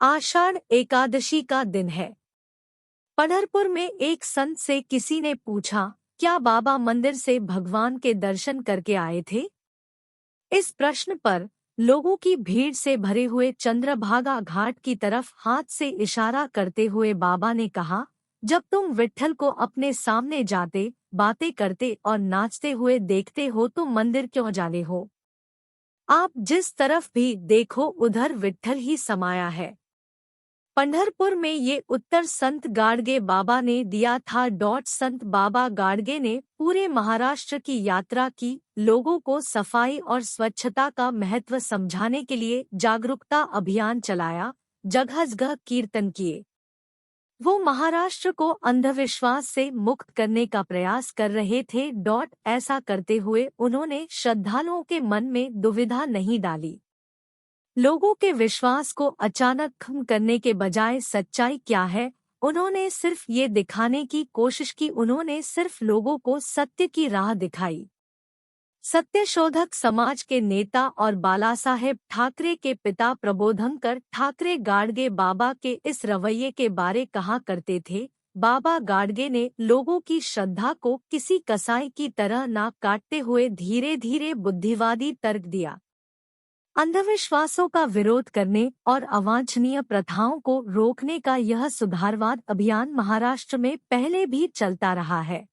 आषाढ़ एकादशी का दिन है। पंढरपुर में एक संत से किसी ने पूछा, क्या बाबा मंदिर से भगवान के दर्शन करके आए थे? इस प्रश्न पर लोगों की भीड़ से भरे हुए चंद्रभागा घाट की तरफ हाथ से इशारा करते हुए बाबा ने कहा, जब तुम विट्ठल को अपने सामने जाते, बातें करते और नाचते हुए देखते हो तो मंदिर क्यों जाने हो? आप जिस तरफ भी देखो उधर विट्ठल ही समाया है। पंढरपुर में ये उत्तर संत गाडगे बाबा ने दिया था। संत बाबा गाडगे ने पूरे महाराष्ट्र की यात्रा की, लोगों को सफाई और स्वच्छता का महत्व समझाने के लिए जागरूकता अभियान चलाया, जगह जगह कीर्तन किए। वो महाराष्ट्र को अंधविश्वास से मुक्त करने का प्रयास कर रहे थे। ऐसा करते हुए उन्होंने श्रद्धालुओं के मन में दुविधा नहीं डाली। लोगों के विश्वास को अचानक खत्म करने के बजाय सच्चाई क्या है, उन्होंने सिर्फ ये दिखाने की कोशिश की। उन्होंने सिर्फ लोगों को सत्य की राह दिखाई। सत्यशोधक समाज के नेता और बालासाहेब ठाकरे के पिता प्रबोधनकर ठाकरे गाडगे बाबा के इस रवैये के बारे कहा करते थे, बाबा गाडगे ने लोगों की श्रद्धा को किसी कसाई की तरह नाक काटते हुए धीरे धीरे बुद्धिवादी तर्क दिया। अंधविश्वासों का विरोध करने और अवांछनीय प्रथाओं को रोकने का यह सुधारवाद अभियान महाराष्ट्र में पहले भी चलता रहा है।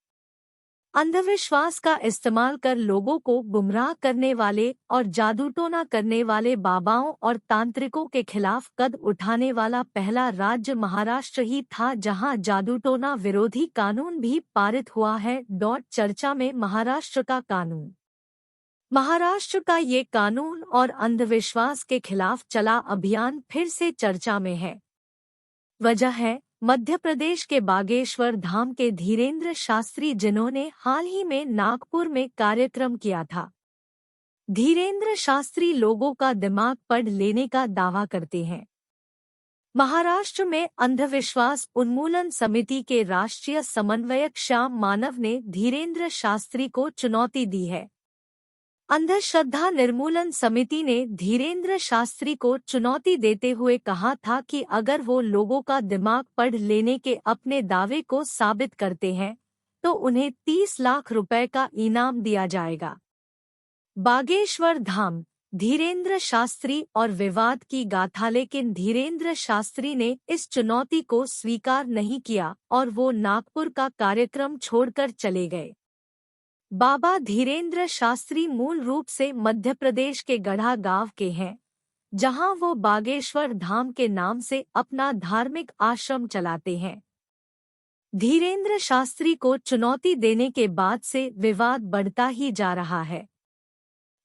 अंधविश्वास का इस्तेमाल कर लोगों को गुमराह करने वाले और जादूटोना करने वाले बाबाओं और तांत्रिकों के खिलाफ कदम उठाने वाला पहला राज्य महाराष्ट्र ही था, जहां जादूटोना विरोधी कानून भी पारित हुआ है। चर्चा में महाराष्ट्र का कानून। महाराष्ट्र का ये कानून और अंधविश्वास के खिलाफ चला अभियान फिर से चर्चा में है। वजह है मध्य प्रदेश के बागेश्वर धाम के धीरेन्द्र शास्त्री, जिन्होंने हाल ही में नागपुर में कार्यक्रम किया था। धीरेन्द्र शास्त्री लोगों का दिमाग पढ़ लेने का दावा करते हैं। महाराष्ट्र में अंधविश्वास उन्मूलन समिति के राष्ट्रीय समन्वयक श्याम मानव ने धीरेन्द्र शास्त्री को चुनौती दी है। अंधश्रद्धा निर्मूलन समिति ने धीरेन्द्र शास्त्री को चुनौती देते हुए कहा था कि अगर वो लोगों का दिमाग पढ़ लेने के अपने दावे को साबित करते हैं तो उन्हें 30 लाख रुपए का इनाम दिया जाएगा। बागेश्वर धाम, धीरेन्द्र शास्त्री और विवाद की गाथा। लेकिन धीरेन्द्र शास्त्री ने इस चुनौती को स्वीकार नहीं किया और वो नागपुर का कार्यक्रम छोड़कर चले गए। बाबा धीरेन्द्र शास्त्री मूल रूप से मध्य प्रदेश के गढ़ा गांव के हैं, जहां वो बागेश्वर धाम के नाम से अपना धार्मिक आश्रम चलाते हैं। धीरेन्द्र शास्त्री को चुनौती देने के बाद से विवाद बढ़ता ही जा रहा है।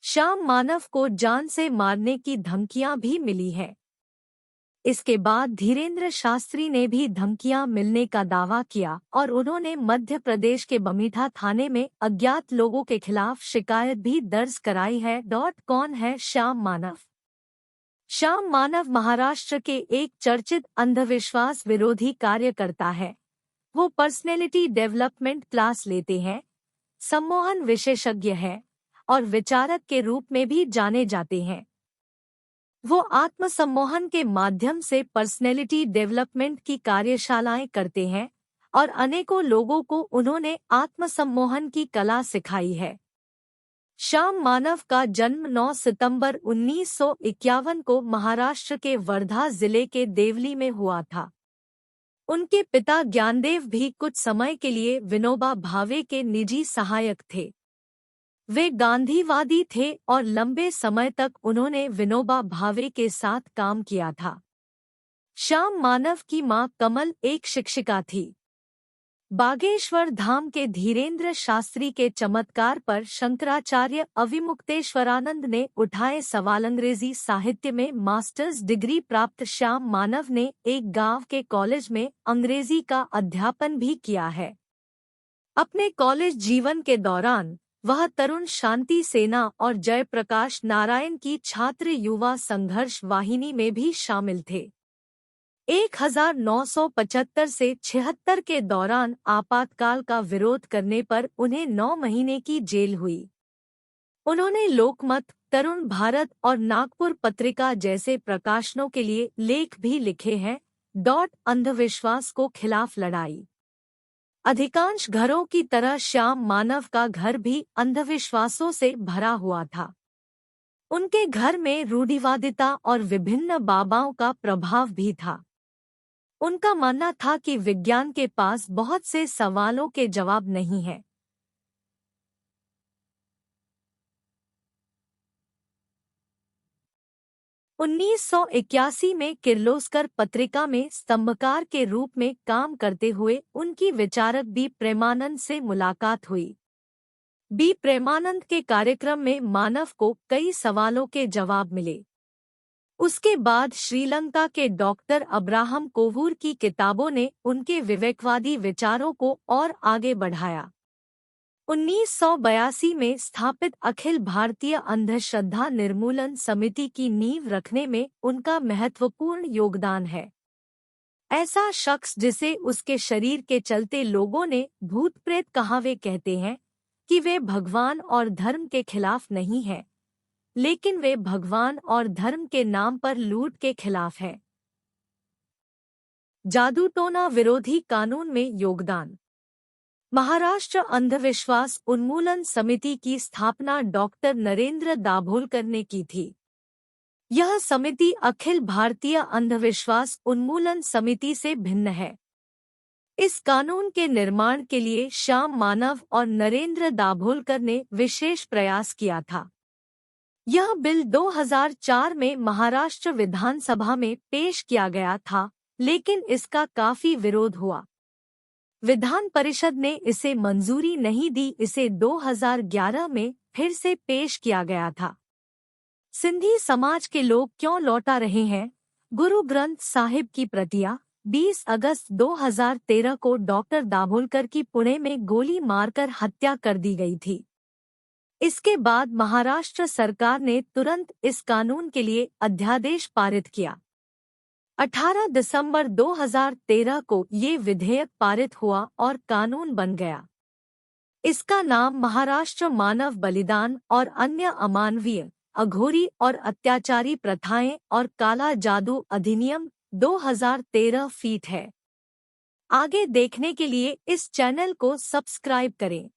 श्याम मानव को जान से मारने की धमकियां भी मिली हैं। इसके बाद धीरेन्द्र शास्त्री ने भी धमकियां मिलने का दावा किया और उन्होंने मध्य प्रदेश के बमीठा थाने में अज्ञात लोगों के खिलाफ शिकायत भी दर्ज कराई है। कौन है श्याम मानव? श्याम मानव महाराष्ट्र के एक चर्चित अंधविश्वास विरोधी कार्यकर्ता है। वो पर्सनैलिटी डेवलपमेंट क्लास लेते हैं, सम्मोहन विशेषज्ञ हैं और विचारक के रूप में भी जाने जाते हैं। वो आत्मसम्मोहन के माध्यम से पर्सनैलिटी डेवलपमेंट की कार्यशालाएं करते हैं और अनेकों लोगों को उन्होंने आत्मसम्मोहन की कला सिखाई है। श्याम मानव का जन्म 9 सितंबर 1951 को महाराष्ट्र के वर्धा जिले के देवली में हुआ था। उनके पिता ज्ञानदेव भी कुछ समय के लिए विनोबा भावे के निजी सहायक थे। वे गांधीवादी थे और लंबे समय तक उन्होंने विनोबा भावे के साथ काम किया था। श्याम मानव की मां कमल एक शिक्षिका थी। बागेश्वर धाम के धीरेन्द्र शास्त्री के चमत्कार पर शंकराचार्य अविमुक्तेश्वरानंद ने उठाए सवाल। अंग्रेजी साहित्य में मास्टर्स डिग्री प्राप्त श्याम मानव ने एक गांव के कॉलेज में अंग्रेजी का अध्यापन भी किया है। अपने कॉलेज जीवन के दौरान वह तरुण शांति सेना और जयप्रकाश नारायण की छात्र युवा संघर्ष वाहिनी में भी शामिल थे। 1975 से 76 के दौरान आपातकाल का विरोध करने पर उन्हें 9 महीने की जेल हुई। उन्होंने लोकमत, तरुण भारत और नागपुर पत्रिका जैसे प्रकाशनों के लिए लेख भी लिखे हैं। अंधविश्वास को खिलाफ लड़ाई। अधिकांश घरों की तरह श्याम मानव का घर भी अंधविश्वासों से भरा हुआ था। उनके घर में रूढ़िवादिता और विभिन्न बाबाओं का प्रभाव भी था। उनका मानना था कि विज्ञान के पास बहुत से सवालों के जवाब नहीं हैं। 1981 में किर्लोस्कर पत्रिका में स्तंभकार के रूप में काम करते हुए उनकी विचारक बी प्रेमानंद से मुलाकात हुई। बी प्रेमानंद के कार्यक्रम में मानव को कई सवालों के जवाब मिले। उसके बाद श्रीलंका के डॉक्टर अब्राहम कोवूर की किताबों ने उनके विवेकवादी विचारों को और आगे बढ़ाया। 1982 में स्थापित अखिल भारतीय अंधश्रद्धा निर्मूलन समिति की नींव रखने में उनका महत्वपूर्ण योगदान है। ऐसा शख्स जिसे उसके शरीर के चलते लोगों ने भूत प्रेत कहा, वे कहते हैं कि वे भगवान और धर्म के खिलाफ नहीं हैं, लेकिन वे भगवान और धर्म के नाम पर लूट के खिलाफ हैं। जादूटोना विरोधी कानून में योगदान। महाराष्ट्र अंधविश्वास उन्मूलन समिति की स्थापना डॉक्टर नरेंद्र दाभोलकर ने की थी। यह समिति अखिल भारतीय अंधविश्वास उन्मूलन समिति से भिन्न है। इस कानून के निर्माण के लिए श्याम मानव और नरेंद्र दाभोलकर ने विशेष प्रयास किया था। यह बिल 2004 में महाराष्ट्र विधानसभा में पेश किया गया था, लेकिन इसका काफी विरोध हुआ। विधान परिषद ने इसे मंजूरी नहीं दी। इसे 2011 में फिर से पेश किया गया था। सिंधी समाज के लोग क्यों लौटा रहे हैं? गुरु ग्रंथ साहिब की प्रतियां 20 अगस्त 2013 को डॉक्टर दाभोलकर की पुणे में गोली मारकर हत्या कर दी गई थी। इसके बाद महाराष्ट्र सरकार ने तुरंत इस कानून के लिए अध्यादेश पारित किया। 18 दिसंबर 2013 को ये विधेयक पारित हुआ और कानून बन गया। इसका नाम महाराष्ट्र मानव बलिदान और अन्य अमानवीय, अघोरी और अत्याचारी प्रथाएं और काला जादू अधिनियम 2013 फीट है। आगे देखने के लिए इस चैनल को सब्सक्राइब करें।